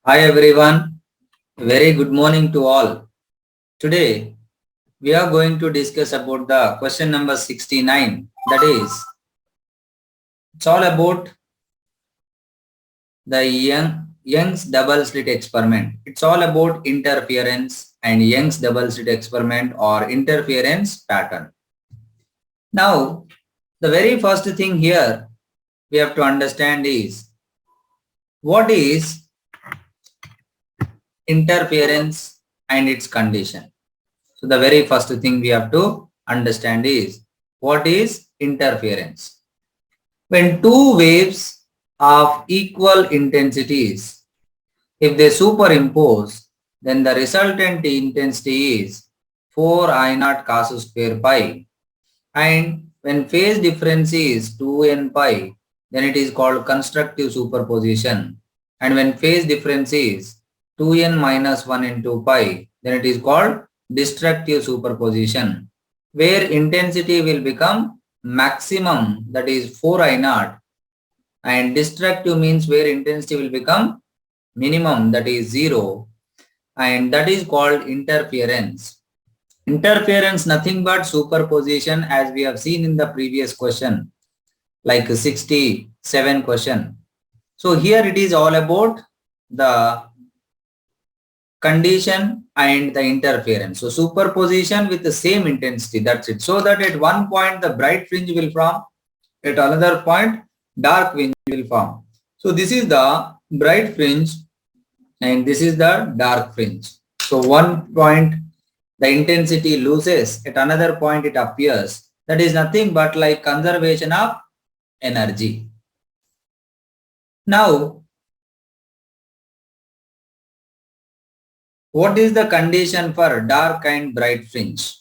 Hi everyone, very good morning to all. Today we are going to discuss about the question number 69. That is, it's all about the Young's double slit experiment. It's all about interference and Young's double slit experiment or interference pattern. Now, the very first thing here we have to understand is what is interference and its condition. So the very first thing we have to understand is what is interference. When two waves of equal intensities, if they superimpose, then the resultant intensity is 4 I naught cos square pi. And when phase difference is 2n pi, then it is called constructive superposition. And when phase difference is 2n minus 1 into pi, then it is called destructive superposition, where intensity will become maximum, that is 4 I naught, and destructive means where intensity will become minimum, that is 0, and that is called interference. Interference nothing but superposition, as we have seen in the previous question, like 67 question. So here it is all about the condition and the interference. So superposition with the same intensity, that's it. So that at one point the bright fringe will form, at another point dark fringe will form. So this is the bright fringe and this is the dark fringe. So one point the intensity loses, at another point it appears. That is nothing but like conservation of energy. Now, what is the condition for dark and bright fringe?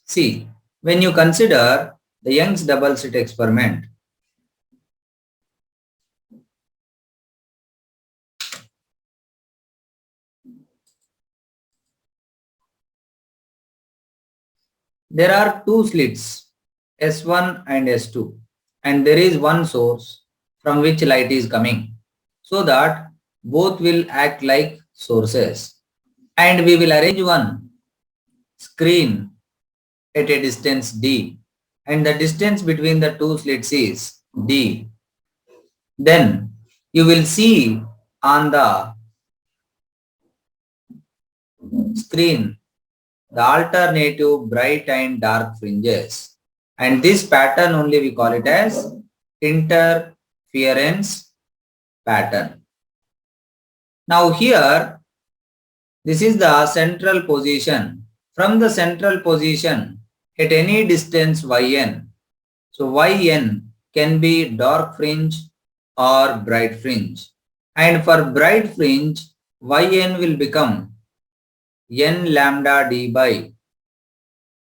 See, when you consider the Young's double slit experiment, there are two slits, S1 and S2, and there is one source from which light is coming, so that both will act like sources. And we will arrange one screen at a distance d, and the distance between the two slits is d. Then you will see on the screen the alternative bright and dark fringes, and this pattern only we call it as interference pattern. Now here, this is the central position. From the central position at any distance yn, so yn can be dark fringe or bright fringe, and for bright fringe yn will become n lambda d by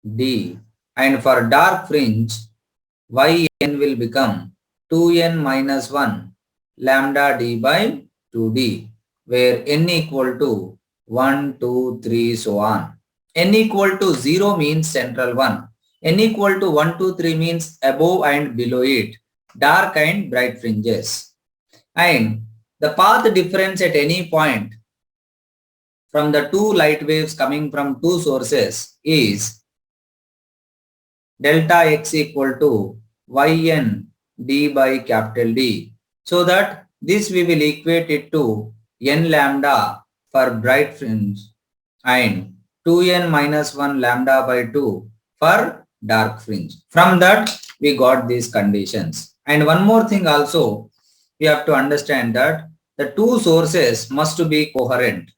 d, and for dark fringe yn will become 2n minus 1 lambda d by 2d, where n equal to 1, 2, 3, so on. N equal to 0 means central one. N equal to 1, 2, 3 means above and below it, dark and bright fringes. And the path difference at any point from the two light waves coming from two sources is delta x equal to yn d by capital D. So that this we will equate it to n lambda for bright fringe and 2n minus 1 lambda by 2 for dark fringe. From that we got these conditions. And one more thing also, we have to understand that the two sources must be coherent.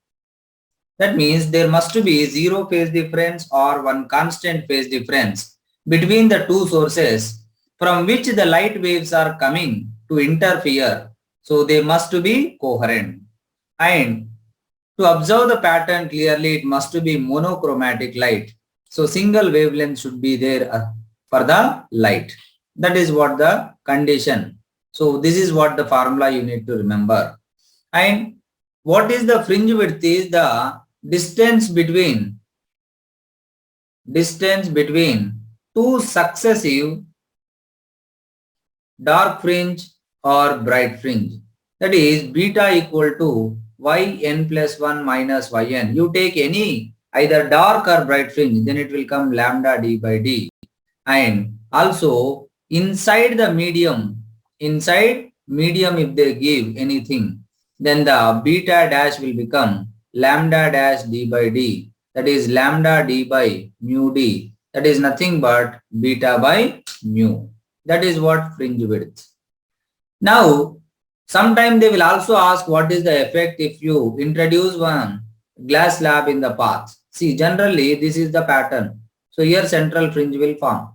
That means there must be zero phase difference or one constant phase difference between the two sources from which the light waves are coming to interfere. So they must be coherent. And to observe the pattern clearly, it must be monochromatic light. So single wavelength should be there for the light. That is what the condition. So this is what the formula you need to remember. And what is the fringe width is the distance between two successive dark fringe or bright fringe. That is beta equal to yn plus 1 minus yn. You take any either dark or bright fringe, then it will come lambda d by d. And also inside medium if they give anything, then the beta dash will become lambda dash d by d. That is lambda d by mu d. That is nothing but beta by mu. That is what fringe width. Now, sometime they will also ask what is the effect if you introduce one glass slab in the path. See, generally this is the pattern. So here central fringe will form.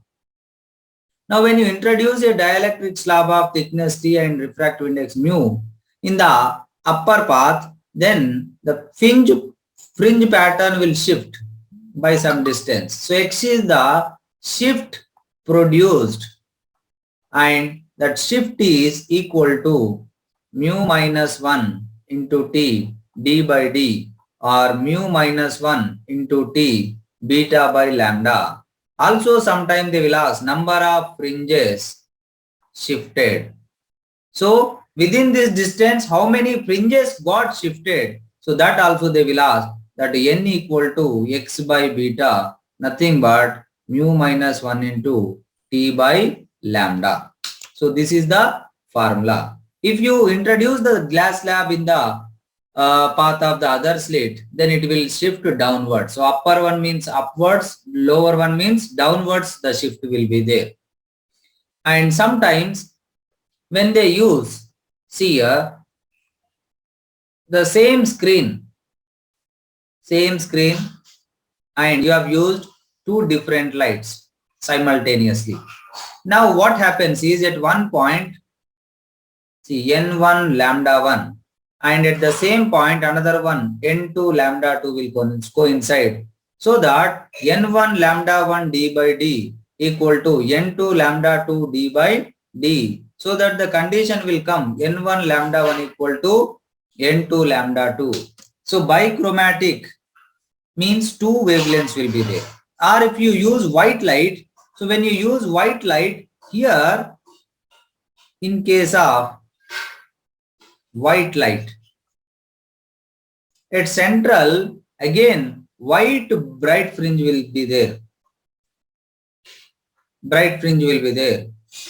Now when you introduce a dielectric slab of thickness T and refractive index mu in the upper path, then the fringe pattern will shift by some distance. So X is the shift produced, and that shift is equal to mu minus 1 into T d by d, or mu minus 1 into T beta by lambda. Also sometimes they will ask number of fringes shifted. So within this distance, how many fringes got shifted? So that also they will ask, that n equal to x by beta, nothing but mu minus 1 into T by lambda. So this is the formula. If you introduce the glass slab in the path of the other slit, then it will shift downwards. So upper one means upwards, lower one means downwards, the shift will be there. And sometimes when they use, see here, the same screen, and you have used two different lights simultaneously. Now what happens is, at one point, see n1 lambda 1, and at the same point another one n2 lambda 2 will coincide, so that n1 lambda 1 d by d equal to n2 lambda 2 d by d, so that the condition will come n1 lambda 1 equal to n2 lambda 2. So bichromatic means two wavelengths will be there. Or if you use white light, so when you use white light here, in case of white light, at central again white bright fringe will be there.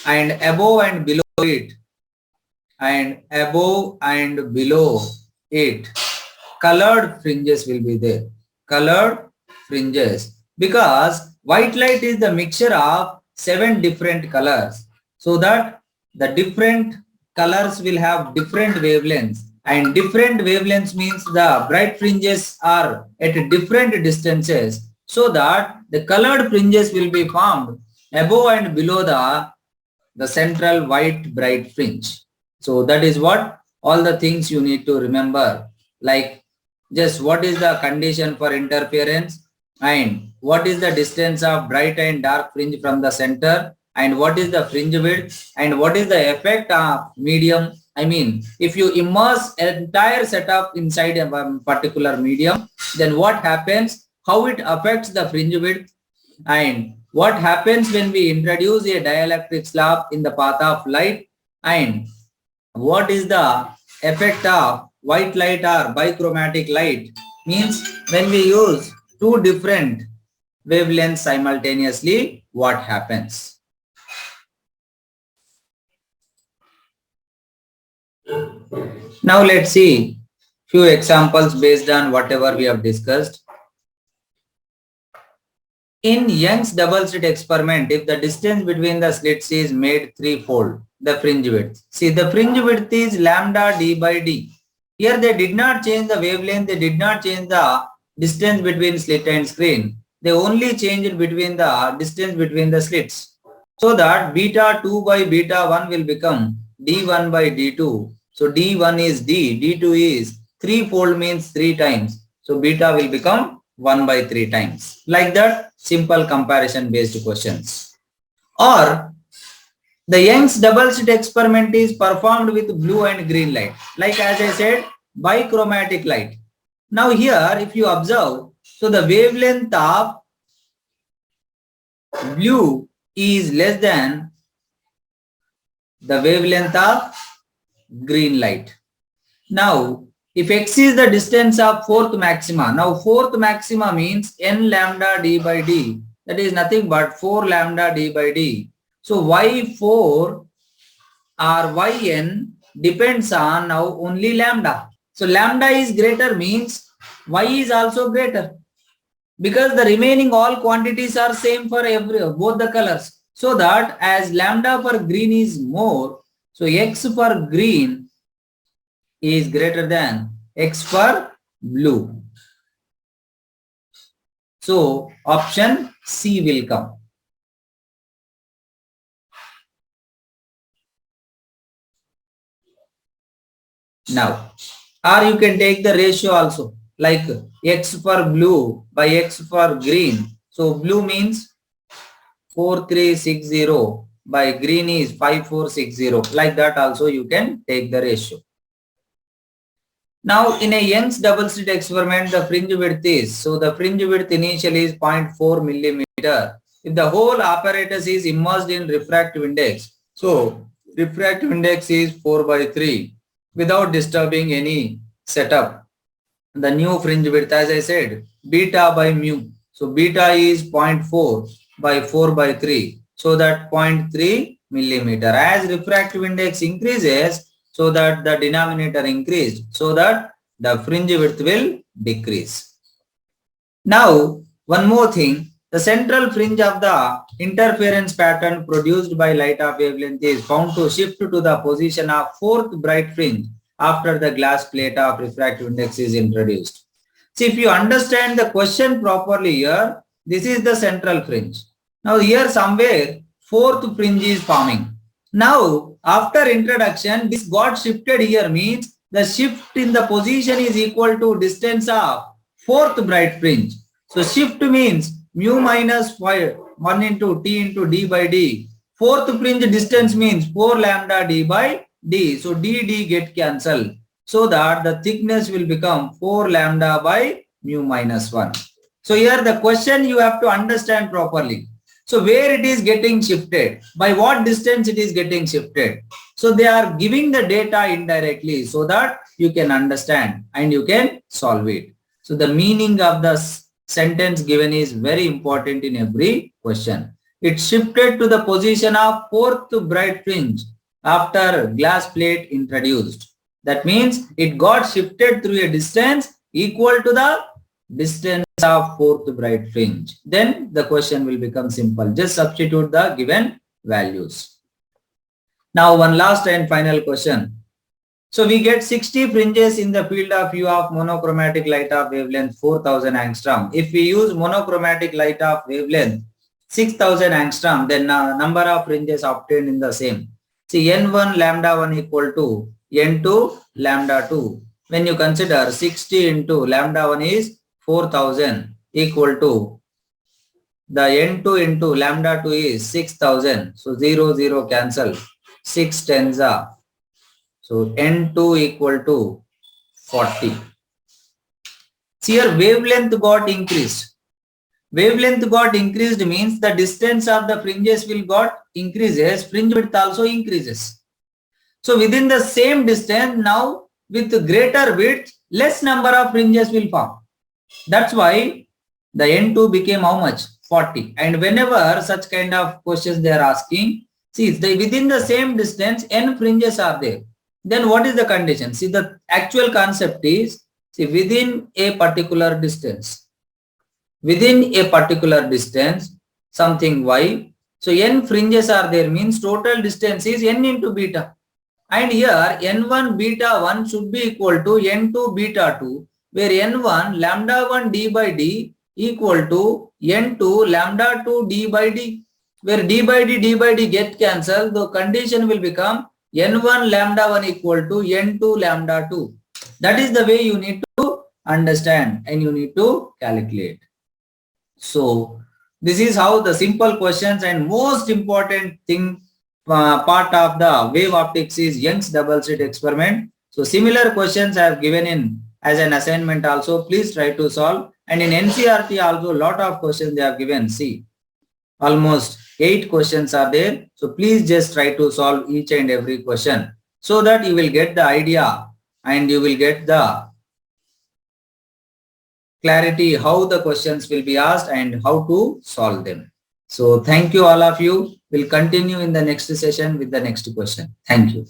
And above and below it, colored fringes will be there. Because white light is the mixture of 7 different colors, so that the different colors will have different wavelengths, and different wavelengths means the bright fringes are at different distances, so that the colored fringes will be formed above and below the central white bright fringe. So that is what all the things you need to remember, like just what is the condition for interference, and what is the distance of bright and dark fringe from the center, and what is the fringe width, and what is the effect of medium. I mean, if you immerse entire setup inside a particular medium, then what happens, how it affects the fringe width, and what happens when we introduce a dielectric slab in the path of light, and what is the effect of white light or bichromatic light, means when we use two different wavelengths simultaneously, what happens. Now let's see few examples based on whatever we have discussed. In Young's double slit experiment, if the distance between the slits is made threefold, the fringe width. See, the fringe width is lambda d by d. Here they did not change the wavelength, they did not change the distance between slit and screen. They only changed between the distance between the slits. So that beta 2 by beta 1 will become d1 by d2. So d1 is d, d2 is threefold means 3 times. So beta will become 1 by 3 times. Like that, simple comparison based questions. Or the Young's double slit experiment is performed with blue and green light. Like as I said, bichromatic light. Now here, if you observe, so the wavelength of blue is less than the wavelength of green light. Now, If x is the distance of fourth maxima, now fourth maxima means n lambda d by d. That is nothing but 4 lambda d by d. So y4 or yn depends on now only lambda. So lambda is greater means y is also greater, because the remaining all quantities are same for both the colors. So that as lambda for green is more, so x for green is greater than x for blue. So option C will come. Now, or you can take the ratio also, like x for blue by x for green. So blue means 4360 by green is 5460. Like that also you can take the ratio. Now in a Young's double slit experiment, the fringe width is, so the fringe width initially is 0.4 millimeter. If the whole apparatus is immersed in refractive index, so refractive index is 4 by 3 without disturbing any setup. The new fringe width, as I said, beta by mu. So beta is 0.4 by 4 by 3. So that 0.3 millimeter. As refractive index increases, so that the denominator increased, so that the fringe width will decrease. Now, one more thing, the central fringe of the interference pattern produced by light of wavelength is found to shift to the position of fourth bright fringe after the glass plate of refractive index is introduced. See, if you understand the question properly here, this is the central fringe. Now here somewhere fourth fringe is forming. Now after introduction, this got shifted here means the shift in the position is equal to distance of fourth bright fringe. So shift means mu minus 1 into t into d by d. Fourth fringe distance means 4 lambda d by d. So d get cancelled. So that the thickness will become 4 lambda by mu minus 1. So here the question you have to understand properly. So where it is getting shifted, by what distance it is getting shifted. So they are giving the data indirectly so that you can understand and you can solve it. So the meaning of the sentence given is very important in every question. It shifted to the position of fourth bright fringe after glass plate introduced. That means it got shifted through a distance equal to the distance of fourth bright fringe. Then the question will become simple. Just substitute the given values. Now one last and final question. So we get 60 fringes in the field of view of monochromatic light of wavelength 4000 angstrom. If we use monochromatic light of wavelength 6000 angstrom, then number of fringes obtained in the same. See, n1 lambda 1 equal to n2 lambda 2. When you consider 60 into lambda 1 is 4000 equal to the n2 into lambda 2 is 6000. So 0 0 cancel. 6 tens are. So n2 equal to 40. See, here wavelength got increased. Wavelength got increased means the distance of the fringes will got increases. Fringe width also increases. So within the same distance, now with greater width, less number of fringes will form. That's why the n2 became how much? 40. And whenever such kind of questions they are asking, see, within the same distance, n fringes are there. Then what is the condition? See, the actual concept is, see, within a particular distance, something y. So n fringes are there means total distance is n into beta. And here n1 beta 1 should be equal to n2 beta 2, where n1 lambda 1 d by d equal to n2 lambda 2 d by d, where d by d get cancelled. The condition will become n1 lambda 1 equal to n2 lambda 2. That is the way you need to understand and you need to calculate. So this is how the simple questions and most important thing part of the wave optics is Young's double slit experiment. So similar questions I have given in as an assignment also. Please try to solve. And in NCERT also lot of questions they have given. See, almost 8 questions are there. So please just try to solve each and every question so that you will get the idea and you will get the clarity how the questions will be asked and how to solve them. So thank you all of you. We'll continue in the next session with the next question. Thank you.